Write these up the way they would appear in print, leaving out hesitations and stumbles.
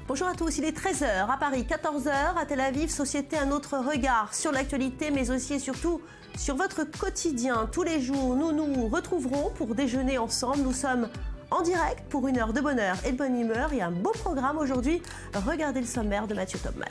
Bonjour à tous, il est 13h à Paris, 14h à Tel Aviv, Société, un autre regard sur l'actualité, mais aussi et surtout sur votre quotidien. Tous les jours, nous nous retrouverons pour déjeuner ensemble. Nous sommes en direct pour une heure de bonheur et de bonne humeur. Il y a un beau programme aujourd'hui. Regardez le sommaire de Mathieu Topman.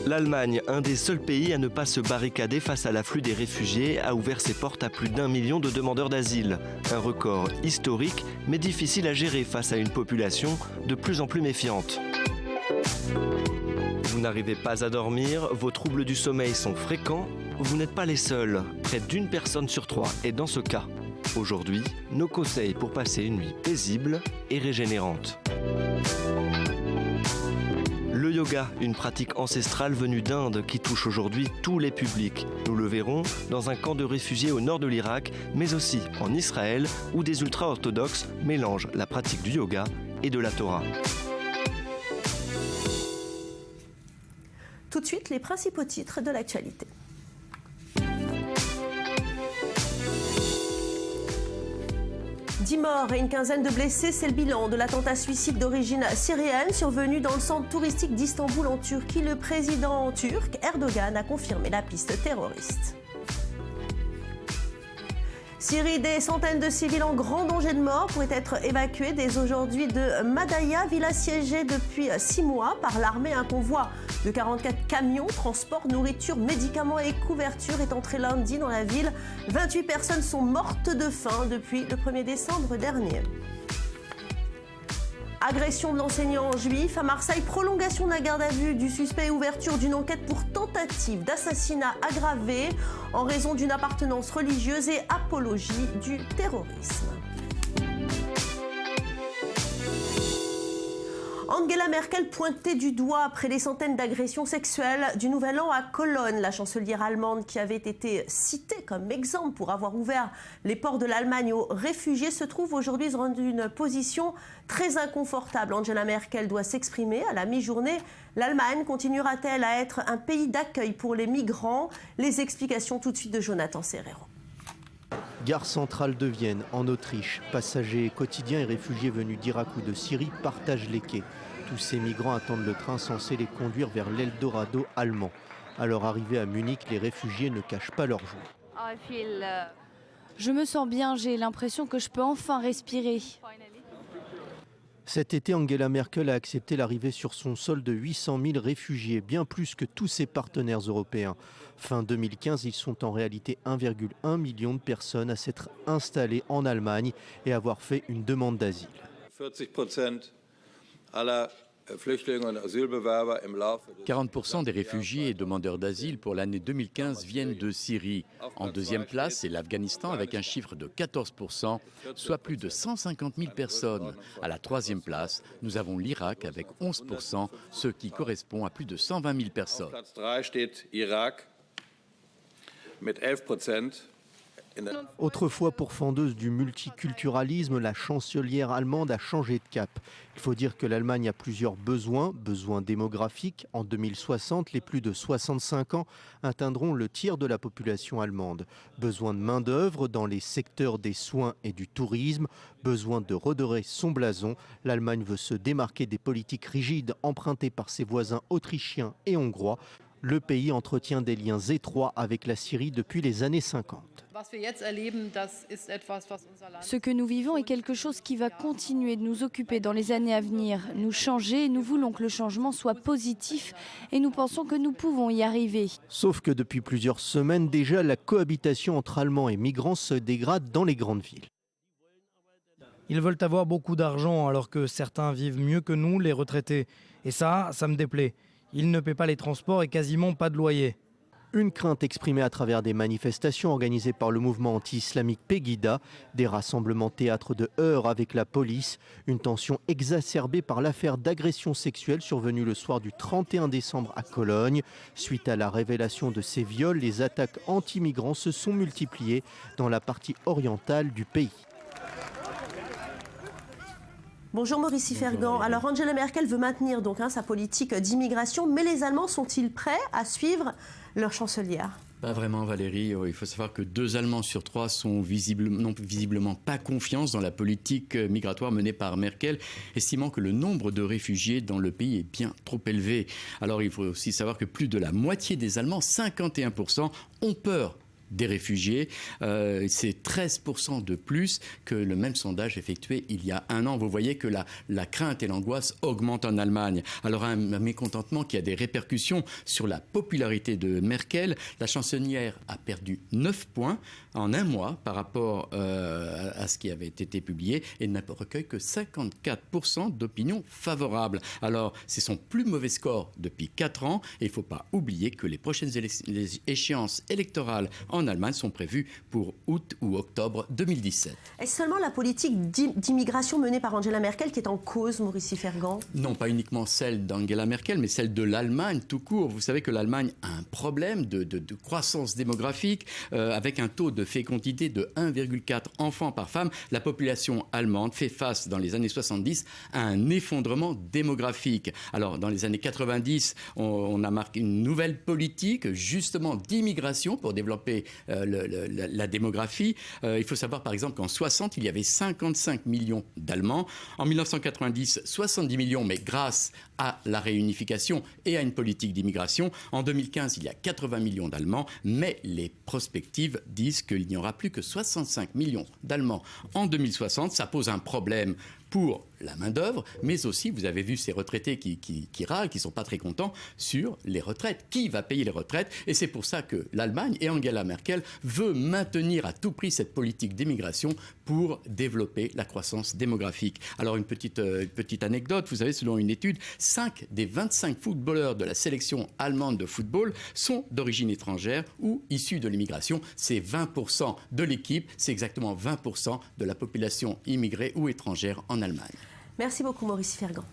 L'Allemagne, un des seuls pays à ne pas se barricader face à l'afflux des réfugiés, a ouvert ses portes à plus d'1 million de demandeurs d'asile. Un record historique, mais difficile à gérer face à une population de plus en plus méfiante. Vous n'arrivez pas à dormir, vos troubles du sommeil sont fréquents, vous n'êtes pas les seuls. Près d'une personne sur 3 est dans ce cas. Aujourd'hui, nos conseils pour passer une nuit paisible et régénérante. Le yoga, une pratique ancestrale venue d'Inde qui touche aujourd'hui tous les publics. Nous le verrons dans un camp de réfugiés au nord de l'Irak, mais aussi en Israël, où des ultra-orthodoxes mélangent la pratique du yoga et de la Torah. Tout de suite, les principaux titres de l'actualité. 10 morts et une quinzaine de blessés, c'est le bilan de l'attentat suicide d'origine syrienne survenu dans le centre touristique d'Istanbul en Turquie. Le président turc Erdogan a confirmé la piste terroriste. Syrie, des centaines de civils en grand danger de mort pourraient être évacués dès aujourd'hui de Madaya, ville assiégée depuis 6 mois par l'armée. Un convoi de 44 camions, transport, nourriture, médicaments et couverture est entré lundi dans la ville. 28 personnes sont mortes de faim depuis le 1er décembre dernier. Agression de l'enseignant juif à Marseille, prolongation de la garde à vue du suspect et ouverture d'une enquête pour tentative d'assassinat aggravé en raison d'une appartenance religieuse et apologie du terrorisme. Angela Merkel pointée du doigt après les centaines d'agressions sexuelles du Nouvel An à Cologne. La chancelière allemande, qui avait été citée comme exemple pour avoir ouvert les ports de l'Allemagne aux réfugiés, se trouve aujourd'hui dans une position très inconfortable. Angela Merkel doit s'exprimer à la mi-journée. L'Allemagne continuera-t-elle à être un pays d'accueil pour les migrants? Les explications tout de suite de Jonathan Serrero. Gare centrale de Vienne, en Autriche. Passagers quotidiens et réfugiés venus d'Irak ou de Syrie partagent les quais. Tous ces migrants attendent le train censé les conduire vers l'Eldorado allemand. À leur arrivée à Munich, les réfugiés ne cachent pas leur joie. Je me sens bien, j'ai l'impression que je peux enfin respirer. Cet été, Angela Merkel a accepté l'arrivée sur son sol de 800 000 réfugiés, bien plus que tous ses partenaires européens. Fin 2015, ils sont en réalité 1,1 million de personnes à s'être installées en Allemagne et avoir fait une demande d'asile. 40% des réfugiés et demandeurs d'asile pour l'année 2015 viennent de Syrie. En deuxième place, c'est l'Afghanistan avec un chiffre de 14%, soit plus de 150 000 personnes. À la troisième place, nous avons l'Irak avec 11%, ce qui correspond à plus de 120 000 personnes. Autrefois pourfendeuse du multiculturalisme, la chancelière allemande a changé de cap. Il faut dire que l'Allemagne a plusieurs besoins démographiques. En 2060, les plus de 65 ans atteindront le tiers de la population allemande. Besoin de main-d'œuvre dans les secteurs des soins et du tourisme. Besoin de redorer son blason. L'Allemagne veut se démarquer des politiques rigides empruntées par ses voisins autrichiens et hongrois. Le pays entretient des liens étroits avec la Syrie depuis les années 50. Ce que nous vivons est quelque chose qui va continuer de nous occuper dans les années à venir, nous changer, et nous voulons que le changement soit positif et nous pensons que nous pouvons y arriver. Sauf que depuis plusieurs semaines déjà, la cohabitation entre Allemands et migrants se dégrade dans les grandes villes. Ils veulent avoir beaucoup d'argent alors que certains vivent mieux que nous, les retraités. Et ça me déplaît. Ils ne paient pas les transports et quasiment pas de loyer. Une crainte exprimée à travers des manifestations organisées par le mouvement anti-islamique Pegida, des rassemblements théâtre de heurts avec la police, une tension exacerbée par l'affaire d'agression sexuelle survenue le soir du 31 décembre à Cologne. Suite à la révélation de ces viols, les attaques anti-migrants se sont multipliées dans la partie orientale du pays. Bonjour Maurice Fergan. Alors Angela Merkel veut maintenir sa politique d'immigration, mais les Allemands sont-ils prêts à suivre leur chancelière ? Pas vraiment, Valérie. Il faut savoir que 2 Allemands sur 3 n'ont visiblement pas confiance dans la politique migratoire menée par Merkel, estimant que le nombre de réfugiés dans le pays est bien trop élevé. Alors il faut aussi savoir que plus de la moitié des Allemands, 51%, ont peur des réfugiés. C'est 13% de plus que le même sondage effectué il y a un an. Vous voyez que la crainte et l'angoisse augmentent en Allemagne. Alors un mécontentement qui a des répercussions sur la popularité de Merkel. La chancelière a perdu 9 points en un mois par rapport à ce qui avait été publié et n'a recueilli que 54% d'opinion favorable. Alors c'est son plus mauvais score depuis 4 ans et il ne faut pas oublier que les prochaines échéances électorales en Allemagne sont prévues pour août ou octobre 2017. Est-ce seulement la politique d'immigration menée par Angela Merkel qui est en cause, Maurice Fergan? Non, pas uniquement celle d'Angela Merkel, mais celle de l'Allemagne tout court. Vous savez que l'Allemagne a un problème de croissance démographique avec un taux de fécondité de 1,4 enfants par femme. La population allemande fait face dans les années 70 à un effondrement démographique. Alors dans les années 90, on a marqué une nouvelle politique justement d'immigration pour développer la démographie. Il faut savoir par exemple qu'en 60, il y avait 55 millions d'Allemands. En 1990, 70 millions, mais grâce à la réunification et à une politique d'immigration. En 2015, il y a 80 millions d'Allemands, mais les prospectives disent qu'il n'y aura plus que 65 millions d'Allemands en 2060. Ça pose un problème pour la main-d'œuvre, mais aussi, vous avez vu ces retraités qui râlent, qui ne sont pas très contents sur les retraites. Qui va payer les retraites? Et c'est pour ça que l'Allemagne et Angela Merkel veut maintenir à tout prix cette politique d'immigration pour développer la croissance démographique. Alors, une petite anecdote, vous savez, selon une étude, 5 des 25 footballeurs de la sélection allemande de football sont d'origine étrangère ou issus de l'immigration. C'est 20% de l'équipe, c'est exactement 20% de la population immigrée ou étrangère en Allemagne. Merci beaucoup Maurice Fergan.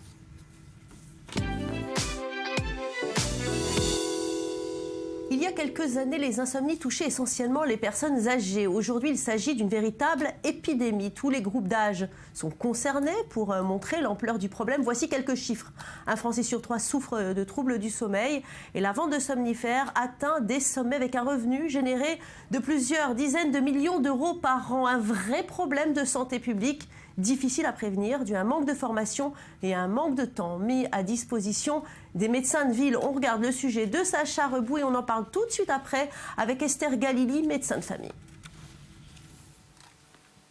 Il y a quelques années, les insomnies touchaient essentiellement les personnes âgées. Aujourd'hui, il s'agit d'une véritable épidémie. Tous les groupes d'âge sont concernés. Pour montrer l'ampleur du problème, voici quelques chiffres. Un Français sur 3 souffre de troubles du sommeil et la vente de somnifères atteint des sommets avec un revenu généré de plusieurs dizaines de millions d'euros par an. Un vrai problème de santé publique, difficile à prévenir, dû à un manque de formation et à un manque de temps mis à disposition des médecins de ville. On regarde le sujet de Sacha Rebout et on en parle tout de suite après avec Esther Galili, médecin de famille.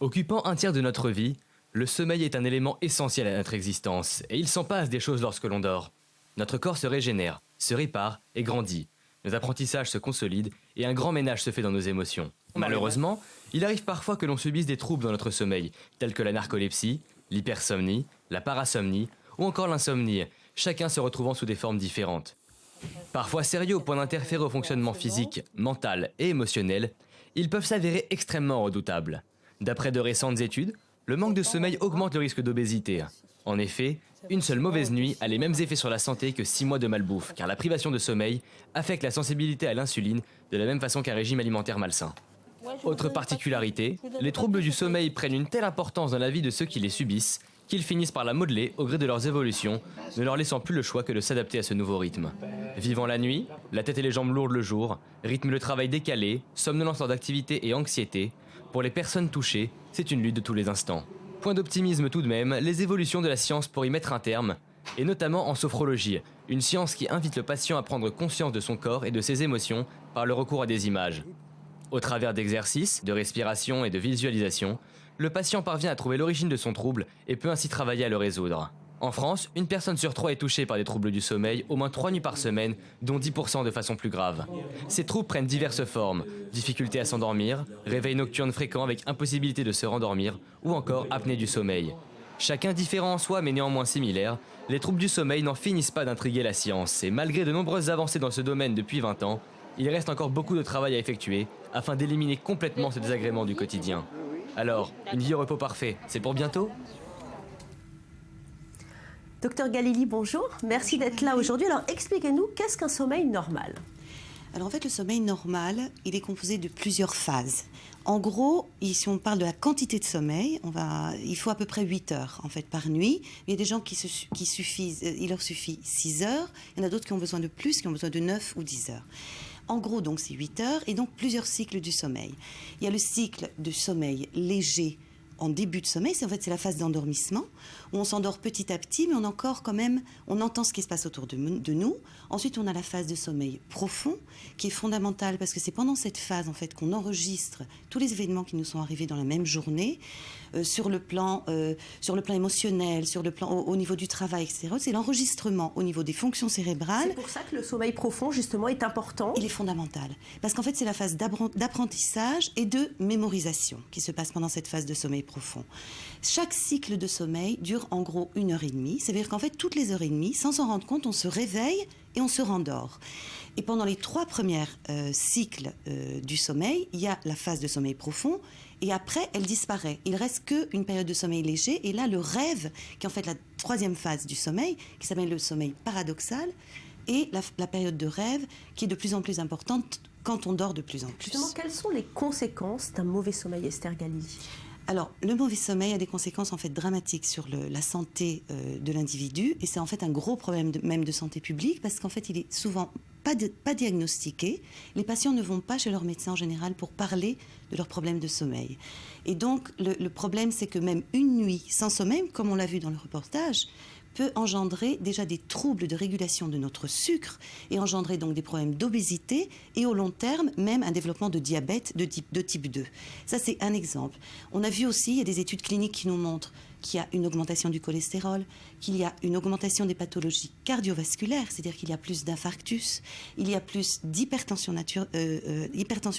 Occupant un tiers de notre vie, le sommeil est un élément essentiel à notre existence et il s'en passe des choses lorsque l'on dort. Notre corps se régénère, se répare et grandit. Nos apprentissages se consolident et un grand ménage se fait dans nos émotions. Malheureusement, il arrive parfois que l'on subisse des troubles dans notre sommeil, tels que la narcolepsie, l'hypersomnie, la parasomnie ou encore l'insomnie, chacun se retrouvant sous des formes différentes. Parfois sérieux au point d'interférer au fonctionnement physique, mental et émotionnel, ils peuvent s'avérer extrêmement redoutables. D'après de récentes études, le manque de sommeil augmente le risque d'obésité. En effet, une seule mauvaise nuit a les mêmes effets sur la santé que 6 mois de malbouffe, car la privation de sommeil affecte la sensibilité à l'insuline de la même façon qu'un régime alimentaire malsain. Autre particularité, les troubles du sommeil prennent une telle importance dans la vie de ceux qui les subissent qu'ils finissent par la modeler au gré de leurs évolutions, ne leur laissant plus le choix que de s'adapter à ce nouveau rythme. Vivant la nuit, la tête et les jambes lourdes le jour, rythme de travail décalé, somnolence lors d'activité et anxiété, pour les personnes touchées, c'est une lutte de tous les instants. Point d'optimisme tout de même, les évolutions de la science pour y mettre un terme, et notamment en sophrologie, une science qui invite le patient à prendre conscience de son corps et de ses émotions par le recours à des images. Au travers d'exercices, de respiration et de visualisation, le patient parvient à trouver l'origine de son trouble et peut ainsi travailler à le résoudre. En France, une personne sur 3 est touchée par des troubles du sommeil au moins 3 nuits par semaine, dont 10% de façon plus grave. Ces troubles prennent diverses formes, difficulté à s'endormir, réveil nocturne fréquent avec impossibilité de se rendormir, ou encore apnée du sommeil. Chacun différent en soi mais néanmoins similaire, les troubles du sommeil n'en finissent pas d'intriguer la science et malgré de nombreuses avancées dans ce domaine depuis 20 ans, il reste encore beaucoup de travail à effectuer afin d'éliminer complètement ce désagrément du quotidien. Alors, une vie au repos parfait, c'est pour bientôt ? Docteur Galili, bonjour. Merci d'être là aujourd'hui. Alors, expliquez-nous, qu'est-ce qu'un sommeil normal ? Alors en fait, le sommeil normal, il est composé de plusieurs phases. En gros, si on parle de la quantité de sommeil, il faut à peu près 8 heures en fait, par nuit. Il y a des gens il leur suffit 6 heures. Il y en a d'autres qui ont besoin de plus, qui ont besoin de 9 ou 10 heures. En gros, donc, c'est 8 heures et donc plusieurs cycles du sommeil. Il y a le cycle de sommeil léger en début de sommeil, c'est la phase d'endormissement, où on s'endort petit à petit, mais on encore quand même, on entend ce qui se passe autour de nous. Ensuite, on a la phase de sommeil profond, qui est fondamentale, parce que c'est pendant cette phase, en fait, qu'on enregistre tous les événements qui nous sont arrivés dans la même journée, sur le plan émotionnel, sur le plan au niveau du travail, etc. C'est l'enregistrement au niveau des fonctions cérébrales. C'est pour ça que le sommeil profond, justement, est important. Il est fondamental, parce qu'en fait, c'est la phase d'apprentissage et de mémorisation qui se passe pendant cette phase de sommeil profond. Chaque cycle de sommeil dure en gros 1h30. C'est-à-dire qu'en fait, toutes les heures et demie, sans s'en rendre compte, on se réveille et on se rendort. Et pendant les 3 premiers cycles du sommeil, il y a la phase de sommeil profond et après, elle disparaît. Il ne reste qu'une période de sommeil léger. Et là, le rêve, qui est en fait la 3e phase du sommeil, qui s'appelle le sommeil paradoxal, et la période de rêve qui est de plus en plus importante quand on dort de plus en plus. Justement, quelles sont les conséquences d'un mauvais sommeil, Esther Galili ? Alors, le mauvais sommeil a des conséquences en fait dramatiques sur la santé de l'individu et c'est en fait un gros problème même de santé publique parce qu'en fait, il est souvent pas diagnostiqué. Les patients ne vont pas chez leur médecin en général pour parler de leurs problèmes de sommeil. Et donc, le problème, c'est que même une nuit sans sommeil, comme on l'a vu dans le reportage, peut engendrer déjà des troubles de régulation de notre sucre et engendrer donc des problèmes d'obésité et au long terme même un développement de diabète de type 2. Ça c'est un exemple. On a vu aussi, il y a des études cliniques qui nous montrent qu'il y a une augmentation du cholestérol, qu'il y a une augmentation des pathologies cardiovasculaires, c'est-à-dire qu'il y a plus d'infarctus, il y a plus d'hypertension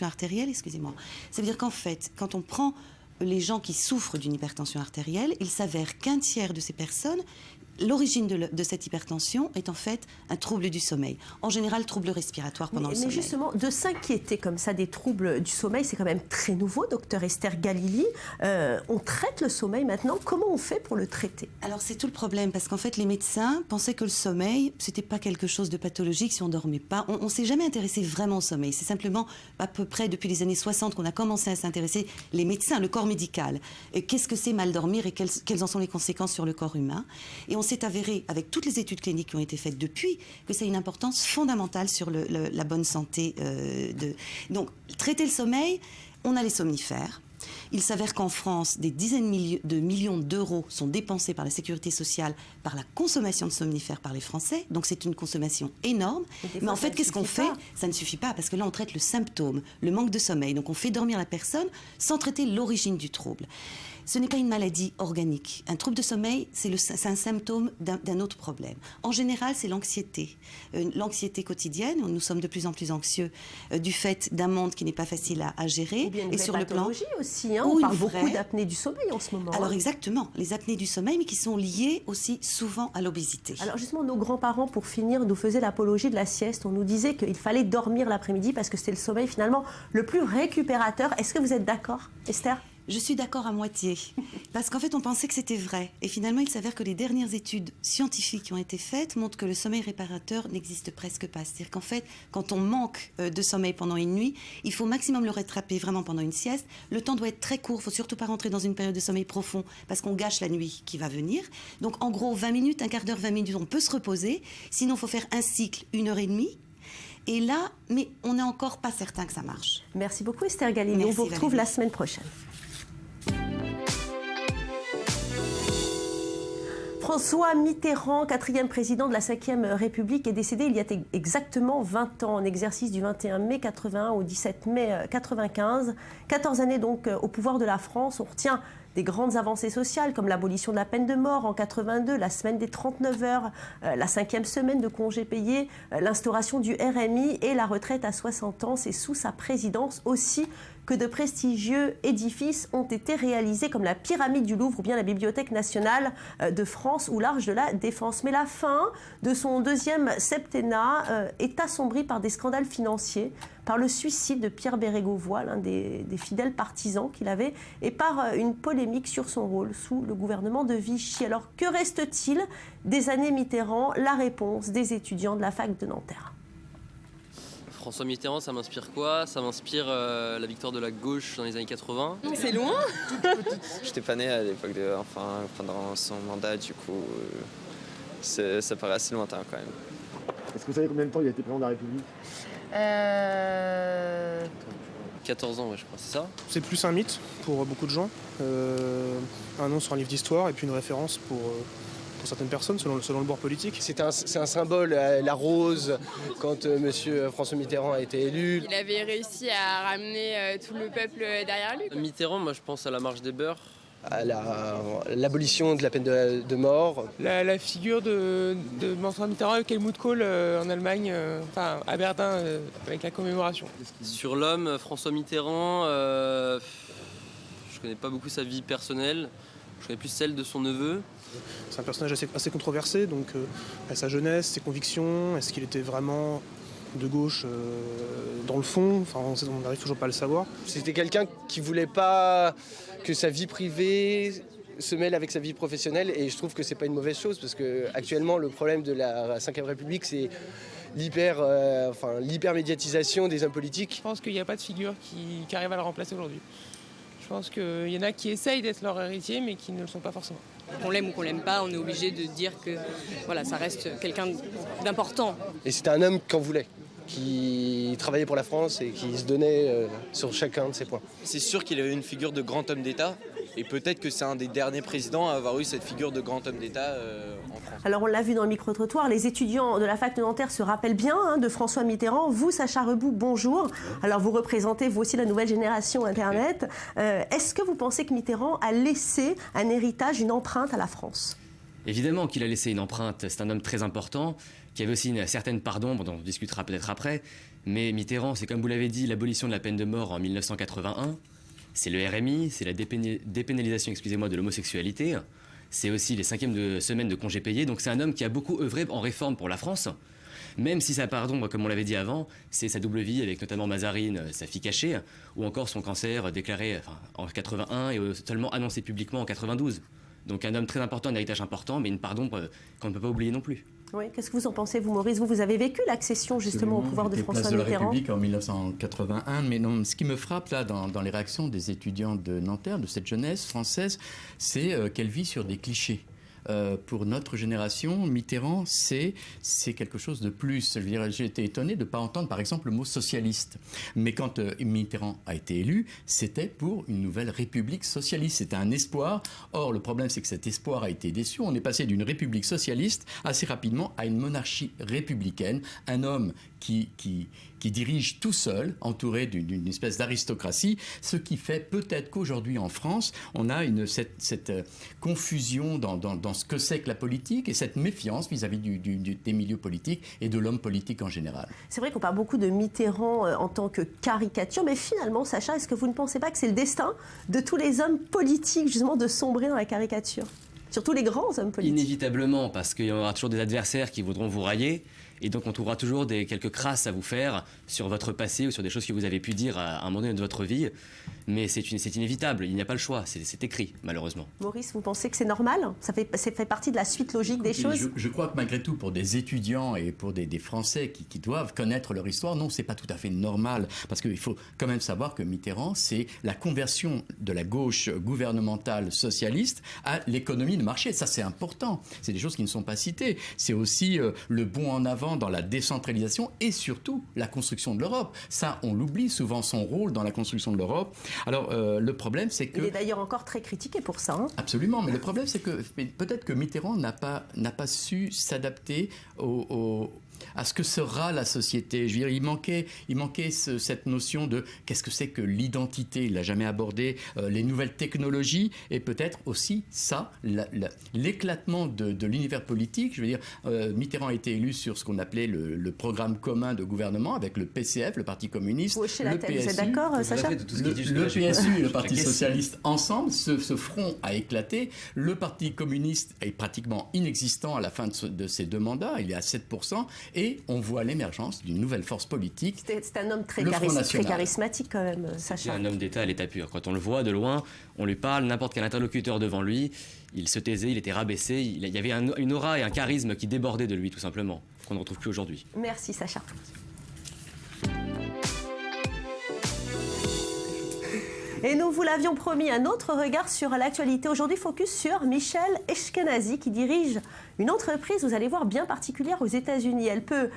artérielle, excusez-moi. Ça veut dire qu'en fait, quand on prend les gens qui souffrent d'une hypertension artérielle, il s'avère qu'un tiers de ces personnes, l'origine de cette hypertension est en fait un trouble du sommeil. En général, trouble respiratoire pendant le sommeil. Mais justement, de s'inquiéter comme ça des troubles du sommeil, c'est quand même très nouveau, docteur Esther Galili. On traite le sommeil maintenant. Comment on fait pour le traiter ? Alors, c'est tout le problème, parce qu'en fait, les médecins pensaient que le sommeil, c'était pas quelque chose de pathologique si on dormait pas. On ne s'est jamais intéressé vraiment au sommeil. C'est simplement à peu près depuis les années 60 qu'on a commencé à s'intéresser, les médecins, le corps médical. Qu'est-ce que c'est mal dormir et quelles en sont les conséquences sur le corps humain ? Et on s'est avéré, avec toutes les études cliniques qui ont été faites depuis, que ça a une importance fondamentale sur la bonne santé. Donc, traiter le sommeil, on a les somnifères. Il s'avère qu'en France, des dizaines de millions d'euros sont dépensés par la sécurité sociale par la consommation de somnifères par les Français. Donc c'est une consommation énorme. Mais en fait, qu'est-ce qu'on fait ? Ça ne suffit pas parce que là, on traite le symptôme, le manque de sommeil. Donc on fait dormir la personne sans traiter l'origine du trouble. Ce n'est pas une maladie organique. Un trouble de sommeil, c'est un symptôme d'un autre problème. En général, c'est l'anxiété. L'anxiété quotidienne, nous sommes de plus en plus anxieux du fait d'un monde qui n'est pas facile à gérer. Ou bien une et sur le plan aussi, hein, on parle beaucoup d'apnée du sommeil en ce moment. Alors exactement, les apnées du sommeil, mais qui sont liées aussi souvent à l'obésité. Alors justement, nos grands-parents, pour finir, nous faisaient l'apologie de la sieste. On nous disait qu'il fallait dormir l'après-midi parce que c'était le sommeil finalement le plus récupérateur. Est-ce que vous êtes d'accord, Esther ? Je suis d'accord à moitié, parce qu'en fait, on pensait que c'était vrai. Et finalement, il s'avère que les dernières études scientifiques qui ont été faites montrent que le sommeil réparateur n'existe presque pas. C'est-à-dire qu'en fait, quand on manque de sommeil pendant une nuit, il faut au maximum le rattraper vraiment pendant une sieste. Le temps doit être très court, il ne faut surtout pas rentrer dans une période de sommeil profond, parce qu'on gâche la nuit qui va venir. Donc en gros, 20 minutes, un quart d'heure, 20 minutes, on peut se reposer. Sinon, il faut faire un cycle, 1h30. Et là, mais on n'est encore pas certain que ça marche. Merci beaucoup Esther Galili. On vous retrouve la semaine prochaine. François Mitterrand, 4e président de la 5e République, est décédé il y a exactement 20 ans, en exercice du 21 mai 81 au 17 mai 95. 14 années donc au pouvoir de la France. On retient des grandes avancées sociales comme l'abolition de la peine de mort en 82, la semaine des 39 heures, la 5e semaine de congés payés, l'instauration du RMI et la retraite à 60 ans. C'est sous sa présidence aussi que de prestigieux édifices ont été réalisés comme la pyramide du Louvre ou bien la Bibliothèque nationale de France ou l'Arche de la Défense. Mais la fin de son 2e septennat est assombrie par des scandales financiers, par le suicide de Pierre Bérégovoy, l'un des fidèles partisans qu'il avait, et par une polémique sur son rôle sous le gouvernement de Vichy. Alors que reste-t-il des années Mitterrand ? La réponse des étudiants de la fac de Nanterre. François Mitterrand, ça m'inspire quoi ? Ça m'inspire la victoire de la gauche dans les années 80. C'est loin. J'étais pas né à l'époque pendant son mandat, du coup, ça paraît assez lointain quand même. Est-ce que vous savez combien de temps il a été président de la République 14 ans, ouais, je crois, c'est ça? C'est plus un mythe pour beaucoup de gens, un nom sur un livre d'histoire et puis une référence pour certaines personnes selon le bord politique. C'est un symbole, la rose, quand M. François Mitterrand a été élu. Il avait réussi à ramener tout le peuple derrière lui. Mitterrand, moi je pense à la marche des beurs. À l'abolition de la peine de mort. La figure de François Mitterrand avec Helmut Kohl en Allemagne, enfin à Berlin avec la commémoration. Sur l'homme, François Mitterrand, je connais pas beaucoup sa vie personnelle, je connais plus celle de son neveu. C'est un personnage assez controversé, donc sa jeunesse, ses convictions, est-ce qu'il était vraiment de gauche dans le fond, enfin, on n'arrive toujours pas à le savoir. C'était quelqu'un qui voulait pas que sa vie privée se mêle avec sa vie professionnelle et je trouve que c'est pas une mauvaise chose parce que actuellement le problème de la Ve République c'est l'hypermédiatisation des hommes politiques. Je pense qu'il n'y a pas de figure qui arrive à le remplacer aujourd'hui. Je pense qu'il y en a qui essayent d'être leur héritier mais qui ne le sont pas forcément. Qu'on l'aime ou qu'on l'aime pas, on est obligé de dire que voilà, ça reste quelqu'un d'important. Et c'était un homme qu'on voulait, qui travaillait pour la France et qui se donnait sur chacun de ses points. C'est sûr qu'il avait une figure de grand homme d'État et peut-être que c'est un des derniers présidents à avoir eu cette figure de grand homme d'État en France. Alors on l'a vu dans le micro-trottoir, les étudiants de la fac de Nanterre se rappellent bien de François Mitterrand. Vous, Sacha Reboux, bonjour. Alors vous représentez vous aussi la nouvelle génération Internet. Est-ce que vous pensez que Mitterrand a laissé un héritage, une empreinte à la France ? Évidemment qu'il a laissé une empreinte, c'est un homme très important, qui avait aussi une certaine part d'ombre, dont on discutera peut-être après, mais Mitterrand, c'est comme vous l'avez dit, l'abolition de la peine de mort en 1981, c'est le RMI, c'est la dépénalisation de l'homosexualité, c'est aussi les 5e semaines de congés payés, donc c'est un homme qui a beaucoup œuvré en réforme pour la France, même si sa part d'ombre, comme on l'avait dit avant, c'est sa double vie avec notamment Mazarine, sa fille cachée, ou encore son cancer déclaré en 81 et seulement annoncé publiquement en 92. Donc un homme très important, un héritage important, mais une part d'ombre qu'on ne peut pas oublier non plus. Oui, qu'est-ce que vous en pensez, vous, Maurice ? Vous avez vécu l'accession justement au pouvoir de François Mitterrand. Place de la République en 1981, mais non, ce qui me frappe là dans les réactions des étudiants de Nanterre, de cette jeunesse française, c'est qu'elle vit sur des clichés. Pour notre génération, Mitterrand, c'est quelque chose de plus. Je veux dire, j'ai été étonné de ne pas entendre, par exemple, le mot socialiste. Mais quand Mitterrand a été élu, c'était pour une nouvelle république socialiste. C'était un espoir. Or, le problème, c'est que cet espoir a été déçu. On est passé d'une république socialiste assez rapidement à une monarchie républicaine. Un homme qui dirige tout seul, entouré d'une espèce d'aristocratie, ce qui fait peut-être qu'aujourd'hui en France, on a cette confusion dans ce que c'est que la politique et cette méfiance vis-à-vis des milieux politiques et de l'homme politique en général. C'est vrai qu'on parle beaucoup de Mitterrand en tant que caricature, mais finalement, Sacha, est-ce que vous ne pensez pas que c'est le destin de tous les hommes politiques, justement, de sombrer dans la caricature ? Surtout les grands hommes politiques. Inévitablement, parce qu'il y aura toujours des adversaires qui voudront vous railler. Et donc on trouvera toujours quelques crasses à vous faire sur votre passé ou sur des choses que vous avez pu dire à un moment donné de votre vie. Mais c'est inévitable, il n'y a pas le choix, c'est écrit malheureusement. Maurice, vous pensez que c'est normal ? Ça fait partie de la suite logique des choses ? Je crois que malgré tout, pour des étudiants et pour des Français qui doivent connaître leur histoire, non, c'est pas tout à fait normal. Parce qu'il faut quand même savoir que Mitterrand, c'est la conversion de la gauche gouvernementale socialiste à l'économie de marché. Ça, c'est important. C'est des choses qui ne sont pas citées. C'est aussi le bond en avant dans la décentralisation et surtout la construction de l'Europe. Ça, on l'oublie souvent, son rôle dans la construction de l'Europe. Alors, le problème, c'est que... Il est d'ailleurs encore très critiqué pour ça. Absolument, mais le problème, c'est que peut-être que Mitterrand n'a pas su s'adapter à ce que sera la société. Je veux dire, il manquait cette notion de qu'est-ce que c'est que l'identité. Il l'a jamais abordé, les nouvelles technologies et peut-être aussi ça, l'éclatement de l'univers politique. Je veux dire, Mitterrand a été élu sur ce qu'on appelait le programme commun de gouvernement avec le PCF, le Parti communiste, le PSU. Vous êtes d'accord, Sacha ? Le PSU et le Parti socialiste ensemble, ce front a éclaté. Le Parti communiste est pratiquement inexistant à la fin de ses 2 mandats. Il est à 7%. Et on voit l'émergence d'une nouvelle force politique. C'est un homme très charismatique quand même, Sacha. C'est un homme d'État à l'état pur. Quand on le voit de loin, on lui parle, n'importe quel interlocuteur devant lui, il se taisait, il était rabaissé, il y avait une aura et un charisme qui débordaient de lui tout simplement, qu'on ne retrouve plus aujourd'hui. Merci Sacha. Et nous vous l'avions promis, un autre regard sur l'actualité. Aujourd'hui, focus sur Michel Ashkenazi qui dirige une entreprise, vous allez voir, bien particulière aux États-Unis. Elle peut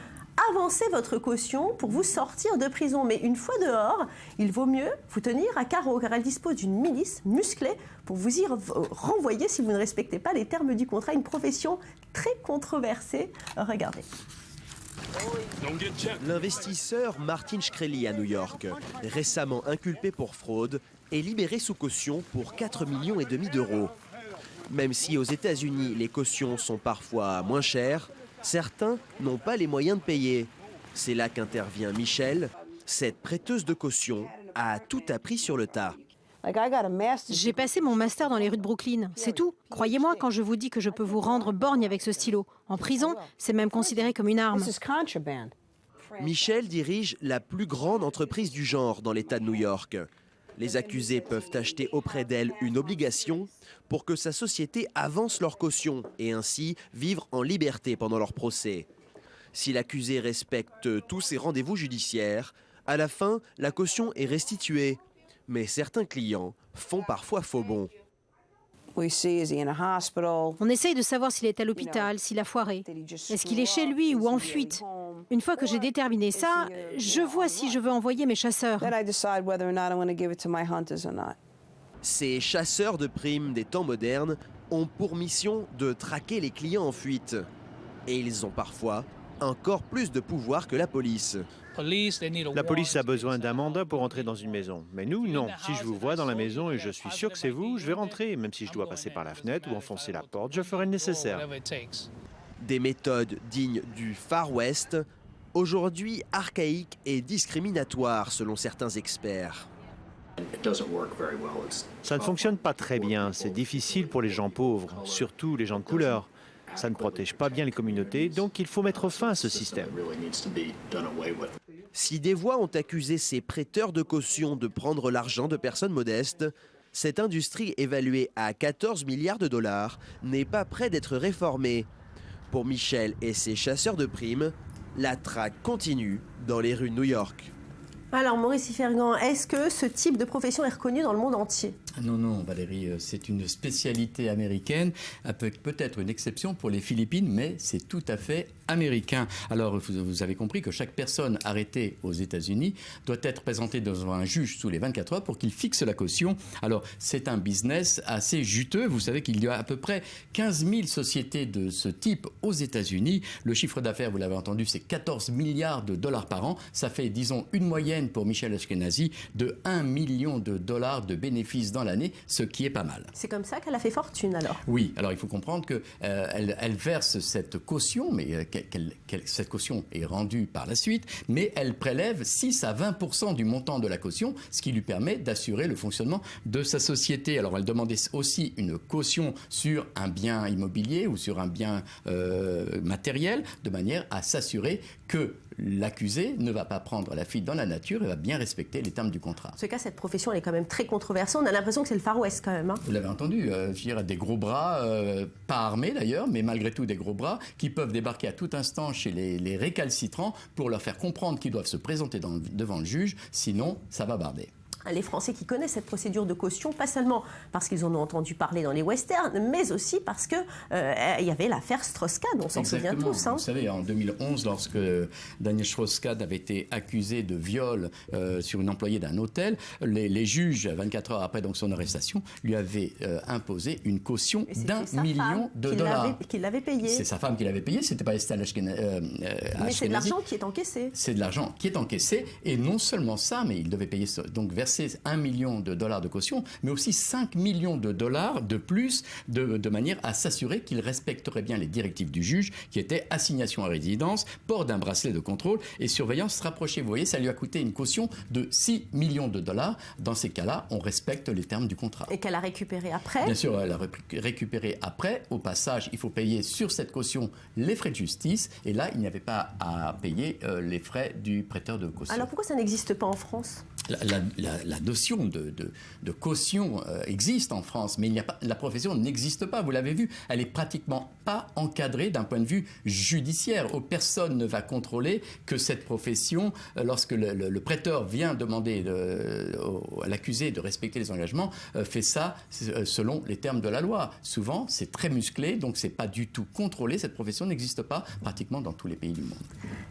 avancer votre caution pour vous sortir de prison. Mais une fois dehors, il vaut mieux vous tenir à carreau car elle dispose d'une milice musclée pour vous y renvoyer si vous ne respectez pas les termes du contrat. Une profession très controversée. Regardez. L'investisseur Martin Shkreli à New York, récemment inculpé pour fraude, est libéré sous caution pour 4,5 millions d'euros. Même si aux États-Unis les cautions sont parfois moins chères, certains n'ont pas les moyens de payer. C'est là qu'intervient Michel. Cette prêteuse de caution a tout appris sur le tas. J'ai passé mon master dans les rues de Brooklyn, c'est tout. Croyez-moi quand je vous dis que je peux vous rendre borgne avec ce stylo. En prison, c'est même considéré comme une arme. Michel dirige la plus grande entreprise du genre dans l'État de New York. Les accusés peuvent acheter auprès d'elle une obligation pour que sa société avance leur caution et ainsi vivre en liberté pendant leur procès. Si l'accusé respecte tous ses rendez-vous judiciaires, à la fin, la caution est restituée. Mais certains clients font parfois faux bond. On essaye de savoir s'il est à l'hôpital, s'il a foiré. Est-ce qu'il est chez lui ou en fuite? Une fois que j'ai déterminé ça, je vois si je veux envoyer mes chasseurs. Ces chasseurs de primes des temps modernes ont pour mission de traquer les clients en fuite. Et ils ont parfois encore plus de pouvoir que la police. La police a besoin d'un mandat pour entrer dans une maison. Mais nous, non. Si je vous vois dans la maison et je suis sûr que c'est vous, je vais rentrer. Même si je dois passer par la fenêtre ou enfoncer la porte, je ferai le nécessaire. Des méthodes dignes du Far West, aujourd'hui archaïques et discriminatoires selon certains experts. Ça ne fonctionne pas très bien. C'est difficile pour les gens pauvres, surtout les gens de couleur. Ça ne protège pas bien les communautés, donc il faut mettre fin à ce système. Si des voix ont accusé ces prêteurs de caution de prendre l'argent de personnes modestes, cette industrie évaluée à 14 milliards de dollars n'est pas près d'être réformée. Pour Michel et ses chasseurs de primes, la traque continue dans les rues de New York. Alors Maurice Yfergan, est-ce que ce type de profession est reconnu dans le monde entier? Non, non, Valérie, c'est une spécialité américaine, avec peut-être une exception pour les Philippines, mais c'est tout à fait américain. Alors, vous avez compris que chaque personne arrêtée aux États-Unis doit être présentée devant un juge sous les 24 heures pour qu'il fixe la caution. Alors, c'est un business assez juteux. Vous savez qu'il y a à peu près 15 000 sociétés de ce type aux États-Unis. Le chiffre d'affaires, vous l'avez entendu, c'est 14 milliards de dollars par an. Ça fait, disons, une moyenne pour Michel Ashkenazi de 1 million de dollars de bénéfices dans l'année, ce qui est pas mal. C'est comme ça qu'elle a fait fortune alors? Oui, alors il faut comprendre qu'elle verse cette caution, mais cette caution est rendue par la suite, mais elle prélève 6 à 20% du montant de la caution, ce qui lui permet d'assurer le fonctionnement de sa société. Alors elle demandait aussi une caution sur un bien immobilier ou sur un bien matériel, de manière à s'assurer que l'accusé ne va pas prendre la fuite dans la nature et va bien respecter les termes du contrat. En ce cas, cette profession elle est quand même très controversée. On a l'impression que c'est le Far West quand même. Hein. Vous l'avez entendu, je dirais des gros bras, pas armés d'ailleurs, mais malgré tout des gros bras, qui peuvent débarquer à tout instant chez les récalcitrants pour leur faire comprendre qu'ils doivent se présenter devant le juge, sinon ça va barder. Les Français qui connaissent cette procédure de caution, pas seulement parce qu'ils en ont entendu parler dans les westerns, mais aussi parce que y avait l'affaire Strauss-Kahn, on s'en souvient tous. Hein. Vous savez, en 2011, lorsque Daniel Strauss-Kahn avait été accusé de viol sur une employée d'un hôtel, les juges, 24 heures après donc son arrestation, lui avaient imposé une caution d'1 million de dollars. Qui l'avait payé. C'est sa femme qui l'avait payé, c'était pas Estelle Ashkenazi. Mais c'est de l'argent qui est encaissé. C'est de l'argent qui est encaissé, et non seulement ça, mais il devait payer donc verser 1 million de dollars de caution, mais aussi 5 millions de dollars de plus, de manière à s'assurer qu'il respecterait bien les directives du juge, qui étaient assignation à résidence, port d'un bracelet de contrôle et surveillance rapprochée. Vous voyez, ça lui a coûté une caution de 6 millions de dollars. Dans ces cas-là, on respecte les termes du contrat. Et qu'elle a récupéré après? Bien sûr, elle a récupéré après. Au passage, il faut payer sur cette caution les frais de justice, et là, il n'y avait pas à payer les frais du prêteur de caution. Alors pourquoi ça n'existe pas en France? La notion de caution existe en France, mais la profession n'existe pas. Vous l'avez vu, elle est pratiquement pas encadrée d'un point de vue judiciaire. Personne ne va contrôler que cette profession, lorsque le prêteur vient demander à l'accusé de respecter les engagements, fait ça selon les termes de la loi. Souvent, c'est très musclé, donc c'est pas du tout contrôlé. Cette profession n'existe pas pratiquement dans tous les pays du monde.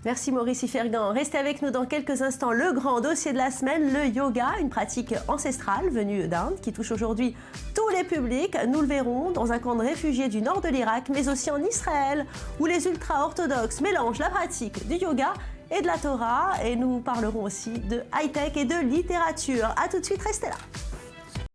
Merci Maurice Yfergan. Restez avec nous dans quelques instants. Le grand dossier de la semaine, le yoga, une pratique ancestrale venue d'Inde qui touche aujourd'hui tous les publics. Nous le verrons dans un camp de réfugiés du nord de l'Irak, mais aussi en Israël, où les ultra-orthodoxes mélangent la pratique du yoga et de la Torah. Et nous parlerons aussi de high-tech et de littérature. A tout de suite, restez là.